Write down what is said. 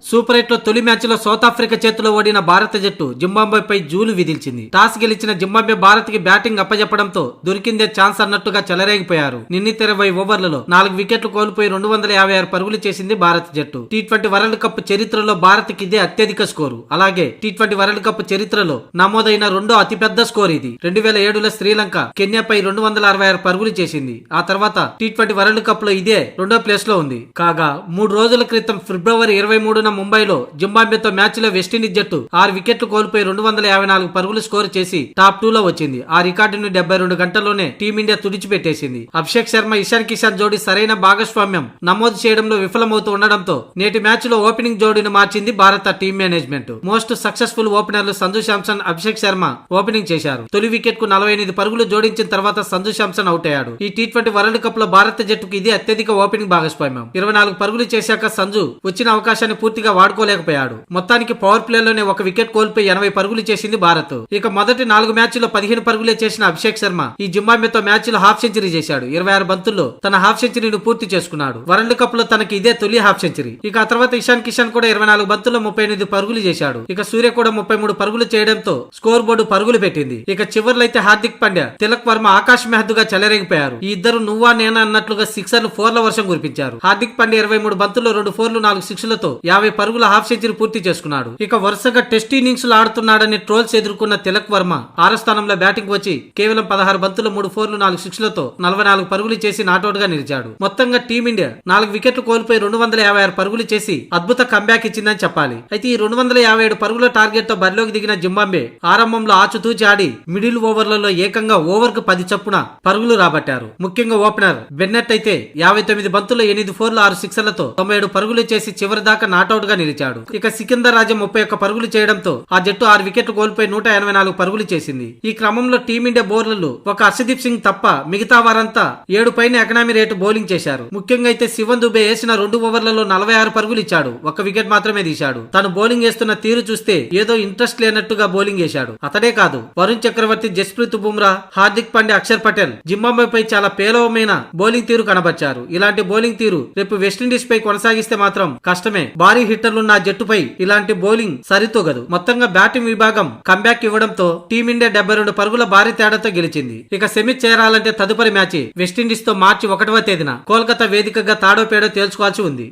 Super 8 లో తొలి match లో సౌత్ ఆఫ్రికా చేతిలో ఓడిన భారత జట్టు జింబాబ్వేపై జూలు విధిల్చింది. టాస్ గెలిచిన జింబాబ్వే భారత్ కి బ్యాటింగ్ అప్పజెప్పడంతో దొరికిందే ఛాన్స్ అన్నట్టుగా చెలరేగిపోయారు. నిర్ణీత 20 ఓవర్లలో 4 వికెట్లు కోల్పోయి 256 పరుగులు చేసింది భారత జట్టు. టీ20 వరల్డ్ కప్ చరిత్రలో భారత్ కి ఇదే అత్యధిక స్కోరు. అలాగే టీ20 వరల్డ్ కప్ చరిత్రలో నమోదైన రెండో అతిపెద్ద స్కోర్ ఇది. 2007లో శ్రీలంక కెన్యాపై 266 పరుగులు చేసింది. ఆ తర్వాత టీ20 వరల్డ్ కప్ లో ఇదే రెండో ప్లేస్ లో ఉంది. కాగా 3 రోజుల క్రితం ఫిబ్రవరి 23న ముంబైలో జింబాబ్వేతో మ్యాచ్ లో వెస్టిండీస్ జట్టు 6 వికెట్లు కోల్పోయి 254 పరుగులు స్కోర్ చేసి టాప్ 2 లో వచ్చింది. ఆ రికార్డును 72 గంటల్లోనే టీమిండియా తుడిచిపెట్టేసింది. అభిషేక్ శర్మ, ఇషాన్ కిషాన్ జోడీ సరైన భాగస్వామ్యం నమోదు చేయడంలో విఫలమవుతూ ఉండడంతో నేటి మ్యాచ్ లో ఓపెనింగ్ జోడీని మార్చింది భారత టీం మేనేజ్మెంట్. మోస్ట్ సక్సెస్ఫుల్ ఓపెనర్లు సంజు శాంసన్, అభిషేక్ శర్మ ఓపెనింగ్ చేశారు. తొలి వికెట్ కు 48 పరుగులు జోడించిన తర్వాత సంజు శాంసన్ అవుట్ అయ్యాడు. ఈ టీ20 వరల్డ్ కప్ లో భారత జట్టుకు ఇది అత్యధిక ఓపెనింగ్ భాగస్వామ్యం. 24 పరుగులు చేశాక సంజు వచ్చిన అవకాశాన్ని పూర్తిగా వాడుకోలేకపోయాడు. మొత్తానికి పవర్ ప్లేలోనే 1 వికెట్ కోల్పోయి 80 పరుగులు చేసింది భారత్. ఇక మొదటి 4 మ్యాచ్ల్లో 15 పరుగులే చేసిన అభిషేక్ శర్మ ఈ జింబాబ్వేతో మ్యాచ్ లో హాఫ్ సెంచరీ చేశాడు. 26 బంతుల్లో తన హాఫ్ సెంచరీని పూర్తి చేసుకున్నాడు. వరల్డ్ కప్ లో తనకి ఇదే తొలి హాఫ్ సెంచరీ. ఇక ఆ తర్వాత ఇషాన్ కిషాన్ కూడా 24 బంతుల్లో 38 పరుగులు చేశాడు. ఇక సూర్య కూడా 33 పరుగులు చేయడంతో స్కోర్ బోర్డు పరుగులు పెట్టింది. ఇక చివర్లో అయితే హార్దిక్ పాండ్యా, తిలక్ వర్మ ఆకాశ్ మెహద్దుగా చెలరేగిపోయారు. ఈ ఇద్దరు నువ్వా నేనా అన్నట్లుగా సిక్సర్లు, ఫోర్ల వర్షం కురిపించారు. హార్దిక్ పాండ్యా 23 బంతుల్లో 2 ఫోర్లు 4 సిక్స్లతో 50 పరుగుల హాఫ్ సెంచరీ పూర్తి చేసుకున్నాడు. ఇక వరుసగా టెస్ట్ ఇన్నింగ్స్ లో ఆడుతున్నాడని ట్రోల్స్ ఎదుర్కొన్న తిలక్ వర్మ 6వ స్థానంలో బ్యాటింగ్ వచ్చి కేవలం 16 బంతుల్లో 3 ఫోర్లు 4 సిక్స్లతో 44 పరుగులు చేసి నాట్అవుట్ గా నిలిచాడు. మొత్తంగా టీమిండియా 4 వికెట్లు కోల్పోయి 256 పరుగులు చేసి అద్భుత కంబ్యాక్ ఇచ్చిందని చెప్పాలి. అయితే ఈ 257 పరుగుల టార్గెట్ తో బరిలోకి దిగిన జింబాబ్వే ఆరంభంలో ఆచుతూచి ఆడి మిడిల్ ఓవర్లలో ఏకంగా ఓవర్ కు 10 చొప్పున పరుగులు రాబట్టారు. ముఖ్యంగా ఓపెనర్ బెన్నెట్ అయితే 59 బంతుల్లో 8 ఫోర్లు 6 సిక్స్లతో 97 పరుగులు చేసి చివరి దాకా నాట్అవుట్ గా నిలిచాడు. ఇక సికిందర్ రాజా 31 పరుగులు చేయడంతో ఆ జట్టు 6 వికెట్లు కోల్పోయి 184 పరుగులు చేసింది. ఈ క్రమంలో టీమిండియా బౌలర్లు ఒక హర్షదీప్ సింగ్ తప్ప మిగతా వారంతా 7 పైన ఎకనామీ రేటు బౌలింగ్ చేశారు. ముఖ్యంగా అయితే శివన్ దుబే వేసిన 2 ఓవర్లలో 46 పరుగులు ఇచ్చాడు. 1 వికెట్ మాత్రమే తీశాడు. తను బౌలింగ్ వేస్తున్న తీరు చూస్తే ఏదో ఇంట్రెస్ట్ లేనట్టుగా బౌలింగ్ వేశాడు. అతడే కాదు, వరుణ్ చక్రవర్తి, జస్ప్రీత్ బుమ్రా, హార్దిక్ పాండ్యా, అక్షర్ పటేల్ జింబాబ్వేపై చాలా పేలవమైన బౌలింగ్ తీరు కనబర్చారు. ఇలాంటి బౌలింగ్ తీరు రేపు వెస్టిండీస్ పై కొనసాగిస్తే మాత్రం కష్టమే. భారీ హిట్టర్లున్న జట్టుపై ఇలాంటి బౌలింగ్ సరితూగదు. మొత్తంగా బ్యాటింగ్ విభాగం కంబ్యాక్ ఇవ్వడంతో టీమిండియా 72 పరుగుల భారీ తేడాతో గెలిచింది. ఇక సెమీ చేరాలంటే తదుపరి మ్యాచ్ వెస్టిండీస్ తో మార్చి 1వ తేదీన కోల్కతా వేదికగా తాడో పేడో తేల్చుకోవాల్సి ఉంది.